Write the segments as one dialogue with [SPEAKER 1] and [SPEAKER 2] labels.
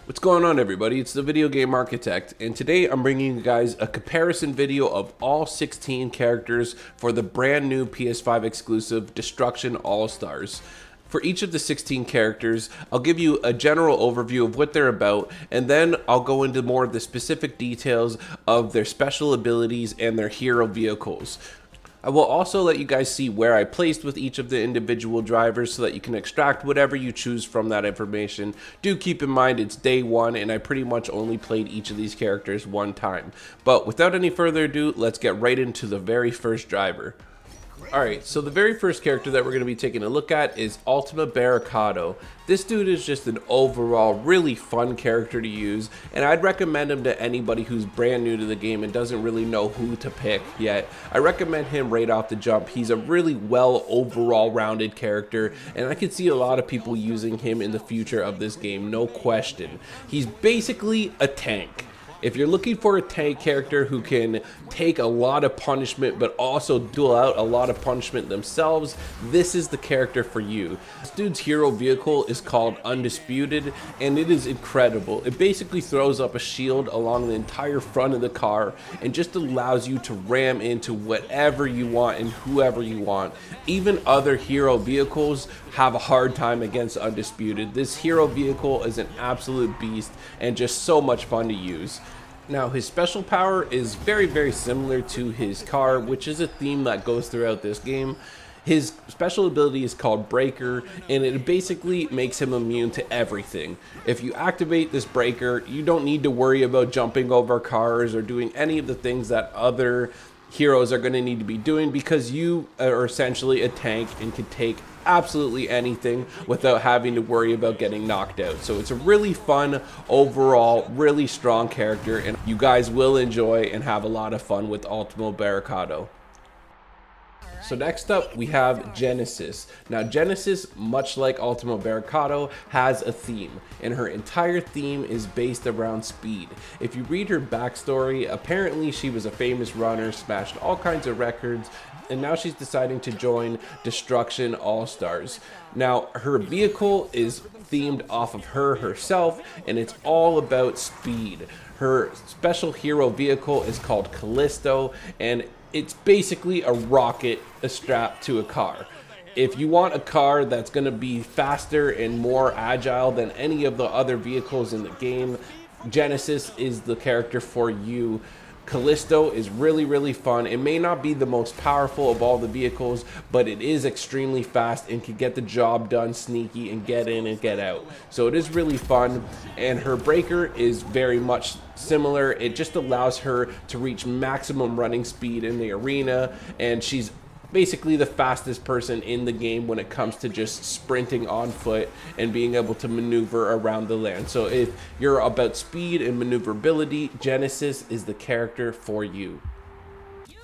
[SPEAKER 1] What's going on, everybody? It's the Video Game Architect, and today I'm bringing you guys a comparison video of all 16 characters for the brand new PS5 exclusive Destruction Allstars. For each of the 16 characters, I'll give you a general overview of what they're about, and then I'll go into more of the specific details of their special abilities and their hero vehicles. I will also let you guys see where I placed with each of the individual drivers so that you can extract whatever you choose from that information. Do keep in mind it's day one and I pretty much only played each of these characters one time. But without any further ado, let's get right into the very first driver. Alright, so the very first character that we're going to be taking a look at is Ultimo Barricado. This dude is just an overall really fun character to use, and I'd recommend him to anybody who's brand new to the game and doesn't really know who to pick yet. I recommend him right off the jump. He's a really well overall rounded character, and I could see a lot of people using him in the future of this game, no question. He's basically a tank. If you're looking for a tank character who can take a lot of punishment but also deal out a lot of punishment themselves, this is the character for you. This dude's hero vehicle is called Undisputed, and it is incredible. It basically throws up a shield along the entire front of the car and just allows you to ram into whatever you want and whoever you want. Even other hero vehicles have a hard time against Undisputed. This hero vehicle is an absolute beast and just so much fun to use. Now, his special power is very similar to his car, which is a theme that goes throughout this game. His special ability is called Breaker, and it basically makes him immune to everything. If you activate this Breaker, you don't need to worry about jumping over cars or doing any of the things that other heroes are going to need to be doing, because you are essentially a tank and can take absolutely anything without having to worry about getting knocked out. So it's a really fun, overall, really strong character, and you guys will enjoy and have a lot of fun with Ultimo Barricado. So next up, we have Genesis. Now, Genesis, much like Ultimo Barricado, has a theme, and her entire theme is based around speed. If you read her backstory, apparently she was a famous runner, smashed all kinds of records, and now she's deciding to join Destruction Allstars. Now, her vehicle is themed off of her herself, and it's all about speed. Her special hero vehicle is called Callisto, and it's basically a rocket strapped to a car. If you want a car that's going to be faster and more agile than any of the other vehicles in the game, Genesis is the character for you. Callisto is really fun. It may not be the most powerful of all the vehicles, but it is extremely fast and can get the job done sneaky and get in and get out. So it is really fun, and her breaker is very much similar. It just allows her to reach maximum running speed in the arena, and she's basically the fastest person in the game when it comes to just sprinting on foot and being able to maneuver around the land. So if you're about speed and maneuverability, Genesis is the character for you.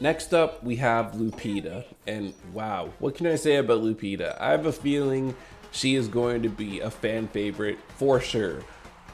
[SPEAKER 1] Next up, we have Lupita, and wow, what can I say about Lupita? I have a feeling she is going to be a fan favorite for sure.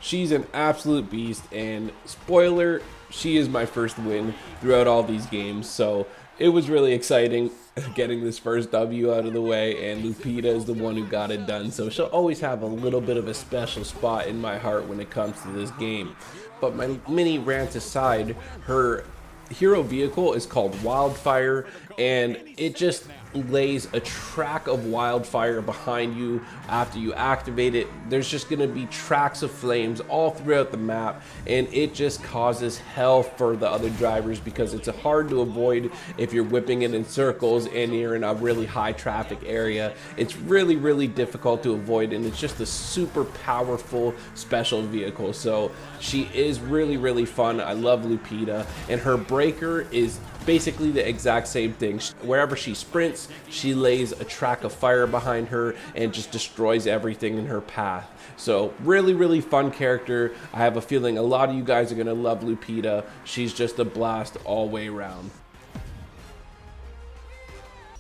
[SPEAKER 1] She's an absolute beast, and spoiler, she is my first win throughout all these games, so it was really exciting getting this first W out of the way, and Lupita is the one who got it done, so she'll always have a little bit of a special spot in my heart when it comes to this game. But my mini rant aside, her hero vehicle is called Wildfire, and it just lays a track of wildfire behind you after you activate it. There's just going to be tracks of flames all throughout the map, and it just causes hell for the other drivers because it's hard to avoid if you're whipping it in circles and you're in a really high traffic area. It's really difficult to avoid, and it's just a super powerful special vehicle. So she is really fun. I love Lupita, and her breaker is basically the exact same thing. Wherever she sprints, she lays a track of fire behind her and just destroys everything in her path. So really fun character. I have a feeling a lot of you guys are going to love Lupita. She's just a blast all way around.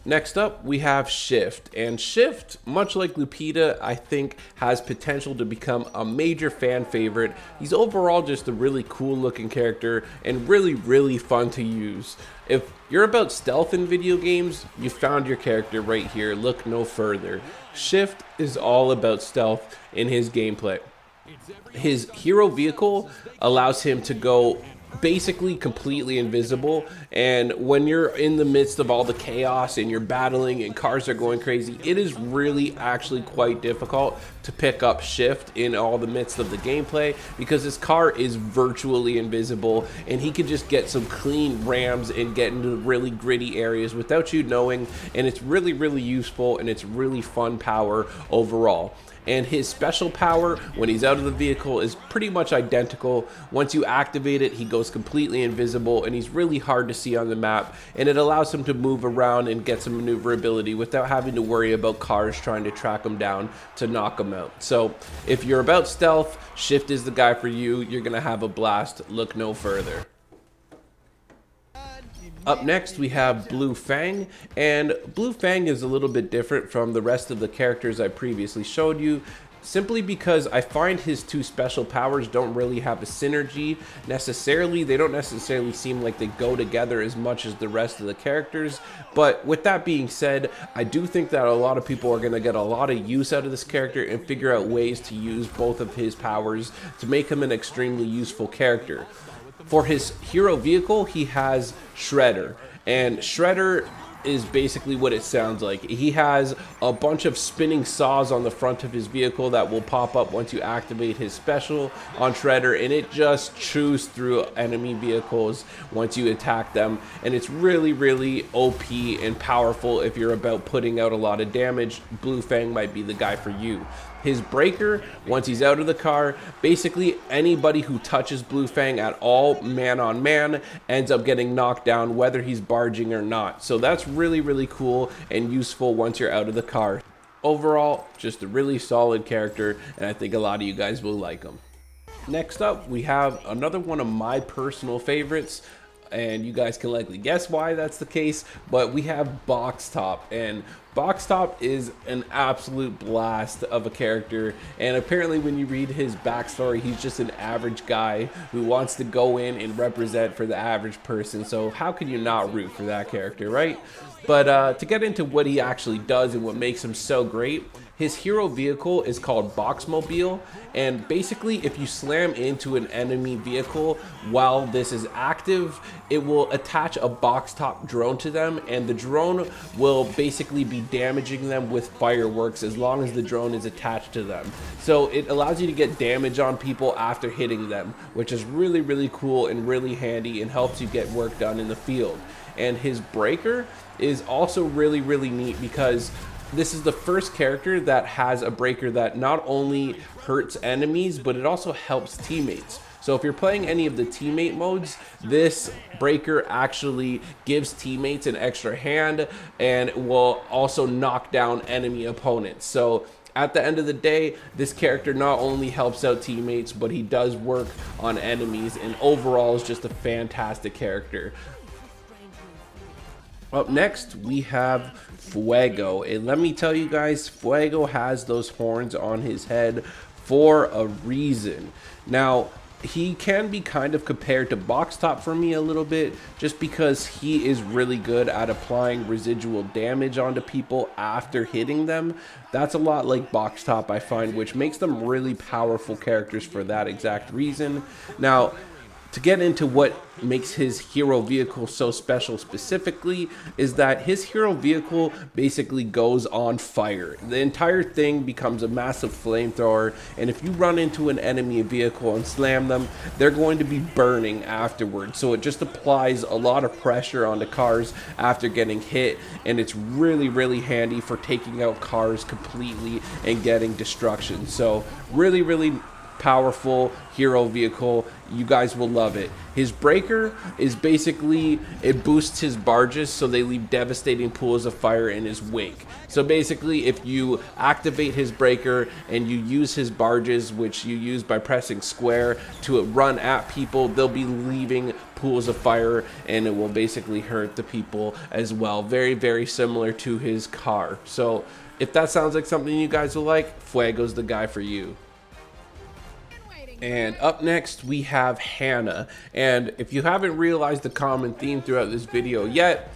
[SPEAKER 1] Next up, we have Shyft, and Shyft, much like Lupita, I think has potential to become a major fan favorite. He's overall just a really cool looking character and really fun to use. If you're about stealth in video games, you found your character right here. Look no further. Shyft is all about stealth in his gameplay. His hero vehicle allows him to go basically completely invisible, and when you're in the midst of all the chaos and you're battling and cars are going crazy, it is really actually quite difficult to pick up Shyft in all the midst of the gameplay, because his car is virtually invisible and he can just get some clean rams and get into really gritty areas without you knowing, and it's really useful, and it's really fun power overall. And his special power when he's out of the vehicle is pretty much identical. Once you activate it, he goes completely invisible and he's really hard to see on the map, and it allows him to move around and get some maneuverability without having to worry about cars trying to track him down to knock him out. So if you're about stealth, Shyft is the guy for you. You're gonna have a blast. Look no further. Up next, we have Blue Fang, and Blue Fang is a little bit different from the rest of the characters I previously showed you, simply because I find his two special powers don't really have a synergy necessarily. They don't necessarily seem like they go together as much as the rest of the characters. But with that being said, I do think that a lot of people are going to get a lot of use out of this character and figure out ways to use both of his powers to make him an extremely useful character. For his hero vehicle, he has Shredder, and Shredder is basically what it sounds like. He has a bunch of spinning saws on the front of his vehicle that will pop up once you activate his special on Shredder, and it just chews through enemy vehicles once you attack them, and it's really OP and powerful. If you're about putting out a lot of damage, Blue Fang might be the guy for you. His breaker, once he's out of the car, basically anybody who touches Blue Fang at all, man on man, ends up getting knocked down whether he's barging or not. So that's really cool and useful once you're out of the car. Overall, just a really solid character, and I think a lot of you guys will like him. Next up, we have another one of my personal favorites, and you guys can likely guess why that's the case, but we have BoxTop, and BoxTop is an absolute blast of a character, and apparently when you read his backstory, he's just an average guy who wants to go in and represent for the average person, so how can you not root for that character, right? But to get into what he actually does and what makes him so great, his hero vehicle is called Boxmobile, and basically if you slam into an enemy vehicle while this is active, it will attach a BoxTop drone to them, and the drone will basically be damaging them with fireworks as long as the drone is attached to them. So it allows you to get damage on people after hitting them, which is really cool and really handy and helps you get work done in the field. And his breaker is also really neat, because this is the first character that has a breaker that not only hurts enemies, but it also helps teammates. So if you're playing any of the teammate modes, this breaker actually gives teammates an extra hand and will also knock down enemy opponents. So at the end of the day, this character not only helps out teammates, but he does work on enemies, and overall is just a fantastic character. Up next, we have Fuego, and let me tell you guys, Fuego has those horns on his head for a reason. Now, he can be kind of compared to BoxTop for me a little bit, just because he is really good at applying residual damage onto people after hitting them. That's a lot like BoxTop, I find, which makes them really powerful characters for that exact reason. Now, to get into what makes his hero vehicle so special specifically, is that his hero vehicle basically goes on fire. The entire thing becomes a massive flamethrower, and if you run into an enemy vehicle and slam them, they're going to be burning afterwards. So it just applies a lot of pressure onto cars after getting hit, and it's really handy for taking out cars completely and getting destruction. So really powerful hero vehicle. You guys will love it. His breaker is basically, it boosts his barges so they leave devastating pools of fire in his wake. So basically, if you activate his breaker and you use his barges, which you use by pressing square to run at people, they'll be leaving pools of fire, and it will basically hurt the people as well. Very similar to his car. So if that sounds like something you guys will like, Fuego's the guy for you. And up next, we have Hana. And if you haven't realized the common theme throughout this video yet,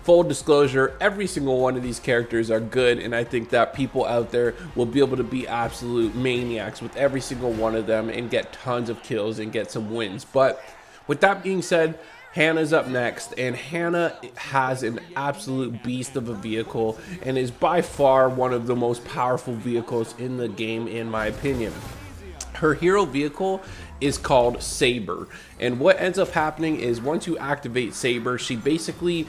[SPEAKER 1] full disclosure, every single one of these characters are good, and I think that people out there will be able to be absolute maniacs with every single one of them and get tons of kills and get some wins. But with that being said, Hana's up next, and Hana has an absolute beast of a vehicle and is by far one of the most powerful vehicles in the game, in my opinion. Her hero vehicle is called Saber, and what ends up happening is once you activate Saber, she basically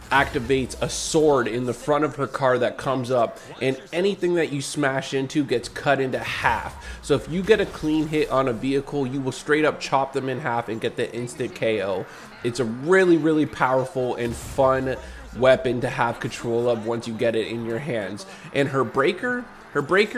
[SPEAKER 1] activates a sword in the front of her car that comes up, and anything that you smash into gets cut into half. So if you get a clean hit on a vehicle, you will straight up chop them in half and get the instant KO. It's a really powerful and fun weapon to have control of once you get it in your hands. And her breaker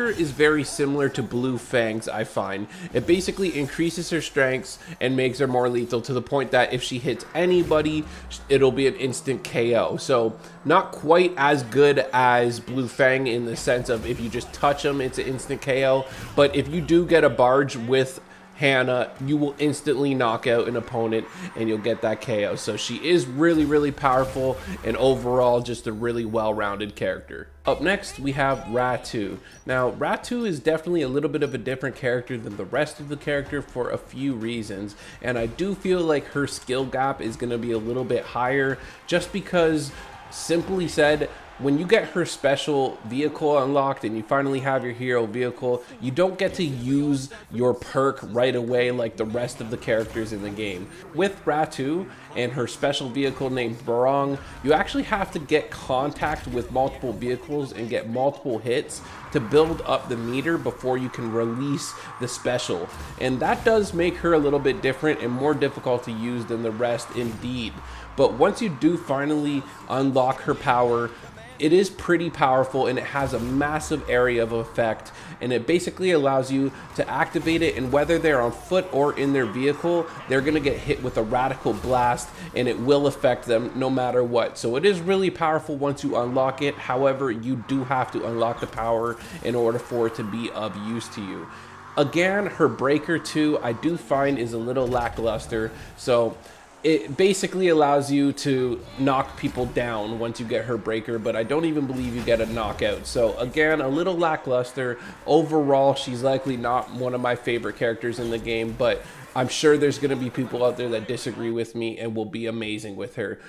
[SPEAKER 1] is very similar to Blue Fang's, I find. It basically increases her strengths and makes her more lethal to the point that if she hits anybody, it'll be an instant KO. So not quite as good as Blue Fang in the sense of if you just touch them, it's an instant KO. But if you do get a barge with Hana, you will instantly knock out an opponent and you'll get that KO. So she is really powerful, and overall just a really well-rounded character. Up next we have Ratu. Now Ratu is definitely a little bit of a different character than the rest of the character for a few reasons, and I do feel like her skill gap is going to be a little bit higher just because, simply said, when you get her special vehicle unlocked and you finally have your hero vehicle, you don't get to use your perk right away like the rest of the characters in the game. With Ratu and her special vehicle named Barong, you actually have to get contact with multiple vehicles and get multiple hits to build up the meter before you can release the special. And that does make her a little bit different and more difficult to use than the rest indeed. But once you do finally unlock her power, it is pretty powerful, and it has a massive area of effect, and it basically allows you to activate it, and whether they're on foot or in their vehicle, they're going to get hit with a radical blast and it will affect them no matter what. So it is really powerful once you unlock it. However, you do have to unlock the power in order for it to be of use to you. Again, her breaker too, I do find is a little lackluster. So it basically allows you to knock people down once you get her breaker, but I don't even believe you get a knockout. So again, a little lackluster. Overall, she's likely not one of my favorite characters in the game, but I'm sure there's going to be people out there that disagree with me and will be amazing with her.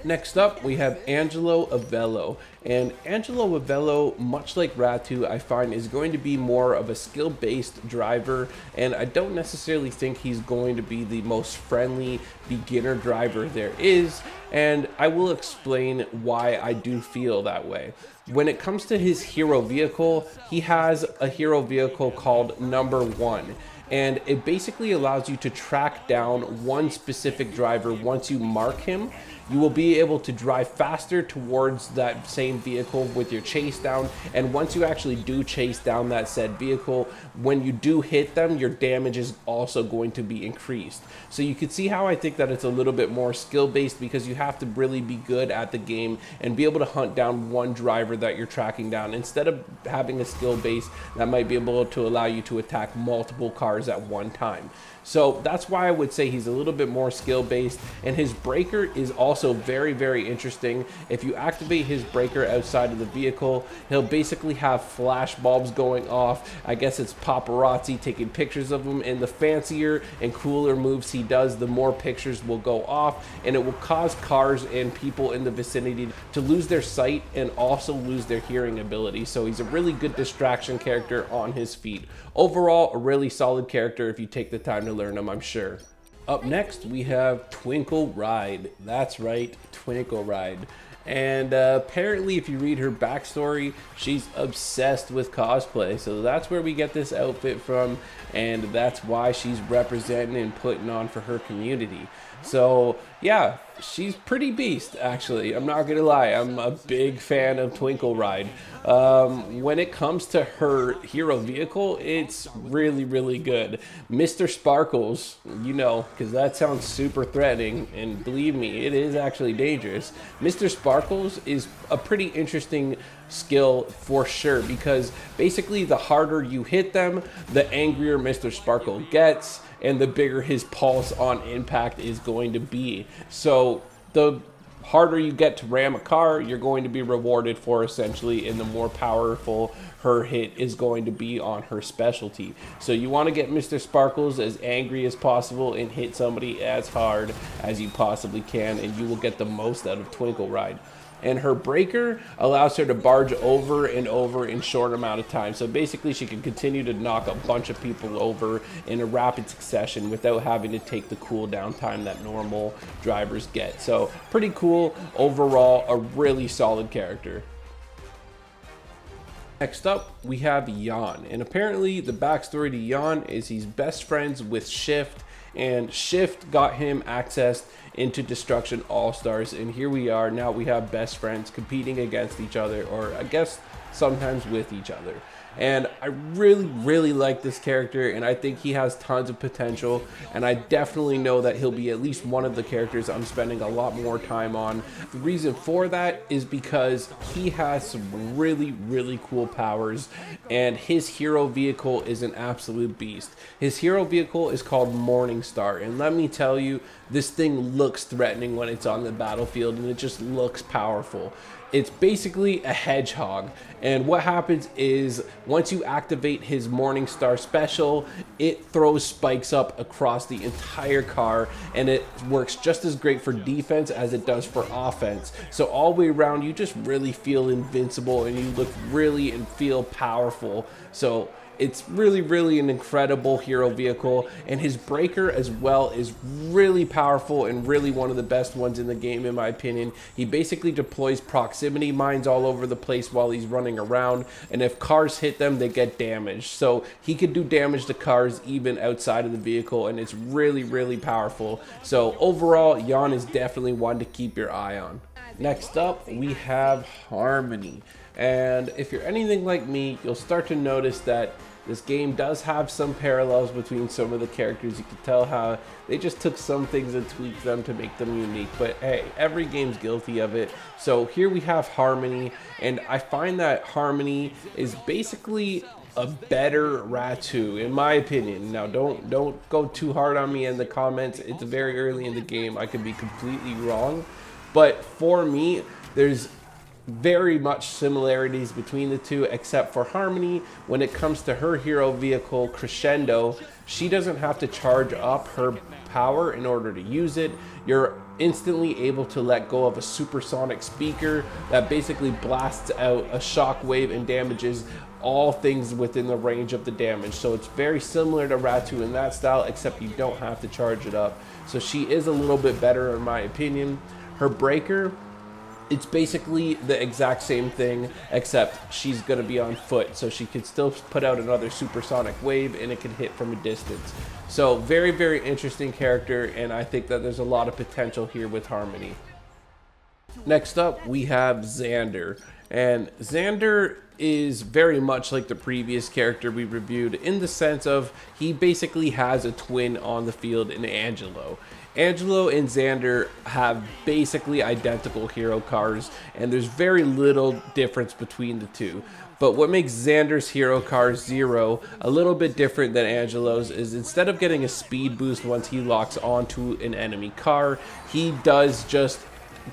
[SPEAKER 1] Next up, we have Angelo Avello. And Angelo Avello, much like Ratu, I find is going to be more of a skill-based driver, and I don't necessarily think he's going to be the most friendly beginner driver there is, and I will explain why I do feel that way. When it comes to his hero vehicle, he has a hero vehicle called Number 1. And it basically allows you to track down one specific driver. Once you mark him, you will be able to drive faster towards that same vehicle with your chase down. And once you actually do chase down that said vehicle, when you do hit them, your damage is also going to be increased. So you can see how I think that it's a little bit more skill based, because you have to really be good at the game and be able to hunt down one driver that you're tracking down, instead of having a skill base that might be able to allow you to attack multiple cars at one time. So that's why I would say he's a little bit more skill based, and his breaker is also very interesting. If you activate his breaker outside of the vehicle, he'll basically have flash bulbs going off. I guess it's paparazzi taking pictures of him, and the fancier and cooler moves he does, the more pictures will go off, and it will cause cars and people in the vicinity to lose their sight and also lose their hearing ability. So he's a really good distraction character on his feet. Overall, a really solid character if you take the time to learn him, I'm sure. Up next, we have Twinkle Ride. That's right, Twinkle Ride. And apparently, if you read her backstory, she's obsessed with cosplay. So that's where we get this outfit from, and that's why she's representing and putting on for her community. So yeah, she's pretty beast, actually. I'm not gonna lie, I'm a big fan of Twinkle Ride. When it comes to her hero vehicle, it's really good. Mr. Sparkles, you know, because that sounds super threatening, and believe me, it is actually dangerous. Mr. Sparkles is a pretty interesting skill for sure, because basically the harder you hit them, the angrier Mr. Sparkle gets, and the bigger his pulse on impact is going to be. So the harder you get to ram a car, you're going to be rewarded for essentially, and the more powerful her hit is going to be on her specialty. So you want to get Mr. Sparkles as angry as possible and hit somebody as hard as you possibly can, and you will get the most out of Twinkle Ride. And her breaker allows her to barge over and over in short amount of time. So basically she can continue to knock a bunch of people over in a rapid succession without having to take the cooldown time that normal drivers get. So pretty cool. Overall, a really solid character. Next up, we have Jian. And apparently the backstory to Jian is he's best friends with Shyft, and Shyft got him accessed into Destruction Allstars, and here we are. Now we have best friends competing against each other, or I guess sometimes with each other. And I really like this character, and I think he has tons of potential, and I definitely know that he'll be at least one of the characters I'm spending a lot more time on. The reason for that is because he has some really cool powers, and his hero vehicle is an absolute beast. His hero vehicle is called Morningstar, and let me tell you, this thing looks threatening when it's on the battlefield, and it just looks powerful. It's basically a hedgehog, and what happens is once you activate his Morningstar special, it throws spikes up across the entire car, and it works just as great for defense as it does for offense. So all the way around, you just really feel invincible, and you look really and feel powerful. So it's really an incredible hero vehicle, and his breaker as well is really powerful and really one of the best ones in the game in my opinion. He basically deploys proximity mines all over the place while he's running around, and if cars hit them, they get damaged. So he could do damage to cars even outside of the vehicle, and it's really powerful. So overall, Jian is definitely one to keep your eye on. Next up, we have Harmony. And if you're anything like me, you'll start to notice that this game does have some parallels between some of the characters. You can tell how they just took some things and tweaked them to make them unique. But hey, every game's guilty of it. So here we have Harmony, and I find that Harmony is basically a better Ratu, in my opinion. Now, don't go too hard on me in the comments. It's very early in the game. I could be completely wrong. But for me, there's very much similarities between the two, except for Harmony. When it comes to her hero vehicle Crescendo, she doesn't have to charge up her power in order to use it. You're instantly able to let go of a supersonic speaker that basically blasts out a shockwave and damages all things within the range of the damage. So it's very similar to Ratu in that style, except you don't have to charge it up. So she is a little bit better in my opinion. Her breaker, it's basically the exact same thing, except she's going to be on foot, so she can still put out another supersonic wave, and it can hit from a distance. So very interesting character, and I think that there's a lot of potential here with Harmony. Next up, we have Xander. And Xander is very much like the previous character we reviewed in the sense of he basically has a twin on the field in Angelo. Angelo and Xander have basically identical hero cars, and there's very little difference between the two. But what makes Xander's hero car Zero a little bit different than Angelo's is instead of getting a speed boost once he locks onto an enemy car, he does just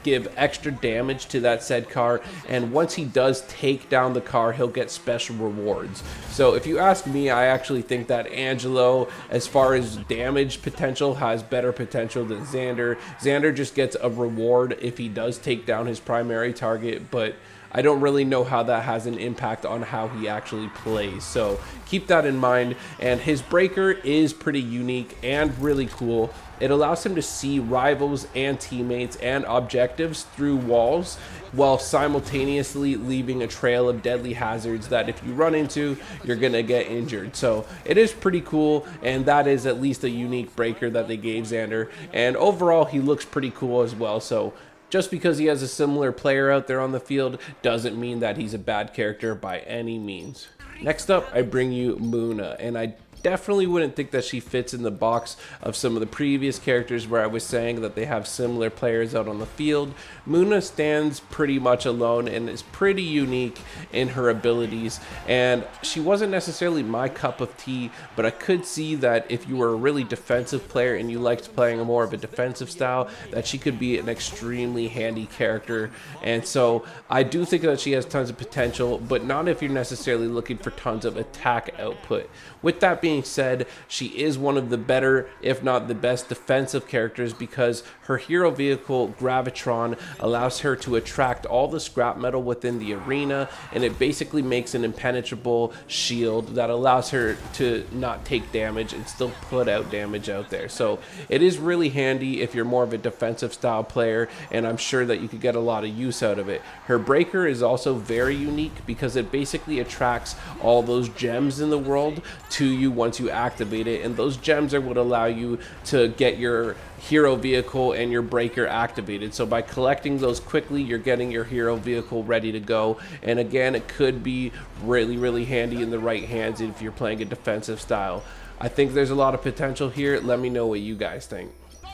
[SPEAKER 1] give extra damage to that said car, and once he does take down the car, he'll get special rewards. So if you ask me, I actually think that Angelo, as far as damage potential, has better potential than Xander. Xander just gets a reward if he does take down his primary target, but I don't really know how that has an impact on how he actually plays. So keep that in mind. And his breaker is pretty unique and really cool. It allows him to see rivals and teammates and objectives through walls, while simultaneously leaving a trail of deadly hazards that if you run into, you're gonna get injured. So it is pretty cool, and that is at least a unique breaker that they gave Xander. And overall, he looks pretty cool as well. So just because he has a similar player out there on the field doesn't mean that he's a bad character by any means. Next up, I bring you Muna, and I definitely wouldn't think that she fits in the box of some of the previous characters where I was saying that they have similar players out on the field. Muna stands pretty much alone and is pretty unique in her abilities, and she wasn't necessarily my cup of tea, but I could see that if you were a really defensive player and you liked playing a more of a defensive style, that she could be an extremely handy character. And so I do think that she has tons of potential, but not if you're necessarily looking for tons of attack output. With that being said, she is one of the better, if not the best, defensive characters because her hero vehicle, Gravitron, allows her to attract all the scrap metal within the arena, and it basically makes an impenetrable shield that allows her to not take damage and still put out damage out there. So it is really handy if you're more of a defensive style player, and I'm sure that you could get a lot of use out of it. Her breaker is also very unique because it basically attracts all those gems in the world to you once you activate it, and those gems are what allow you to get your hero vehicle and your breaker activated. So by collecting those quickly, you're getting your hero vehicle ready to go, and again, it could be really handy in the right hands if you're playing a defensive style. I think there's a lot of potential here. Let me know what you guys think.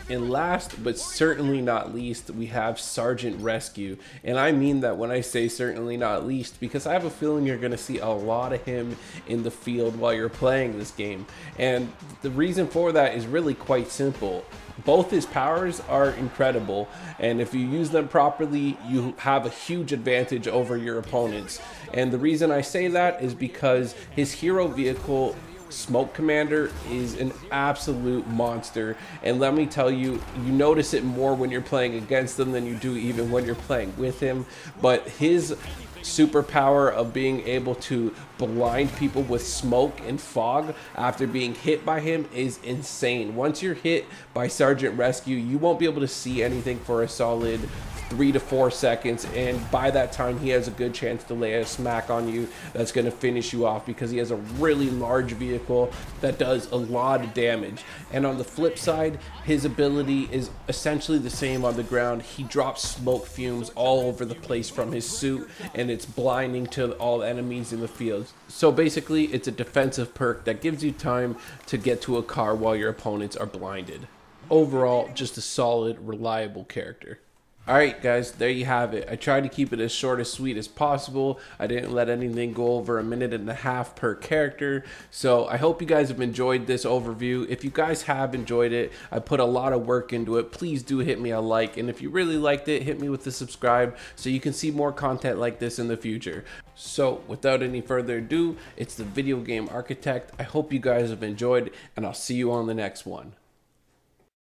[SPEAKER 1] And last but certainly not least, we have Sergeant Rescue. And I mean that when I say certainly not least, because I have a feeling you're going to see a lot of him in the field while you're playing this game. And the reason for that is really quite simple. Both his powers are incredible, and if you use them properly, you have a huge advantage over your opponents. And the reason I say that is because his hero vehicle, Smoke Commander, is an absolute monster, and let me tell you, you notice it more when you're playing against him than you do even when you're playing with him. But his superpower of being able to blind people with smoke and fog after being hit by him is insane. Once you're hit by Sergeant Rescue, you won't be able to see anything for a solid 3 to 4 seconds, and by that time he has a good chance to lay a smack on you that's going to finish you off because he has a really large vehicle that does a lot of damage. And on the flip side, his ability is essentially the same on the ground. He drops smoke fumes all over the place from his suit, and it's blinding to all enemies in the field. So basically, it's a defensive perk that gives you time to get to a car while your opponents are blinded. Overall, just a solid, reliable character. Alright guys, there you have it. I tried to keep it as short and sweet as possible. I didn't let anything go over a minute and a half per character. So I hope you guys have enjoyed this overview. If you guys have enjoyed it, I put a lot of work into it. Please do hit me a like. And if you really liked it, hit me with the subscribe so you can see more content like this in the future. So without any further ado, it's the Video Game Architect. I hope you guys have enjoyed, and I'll see you on the next one.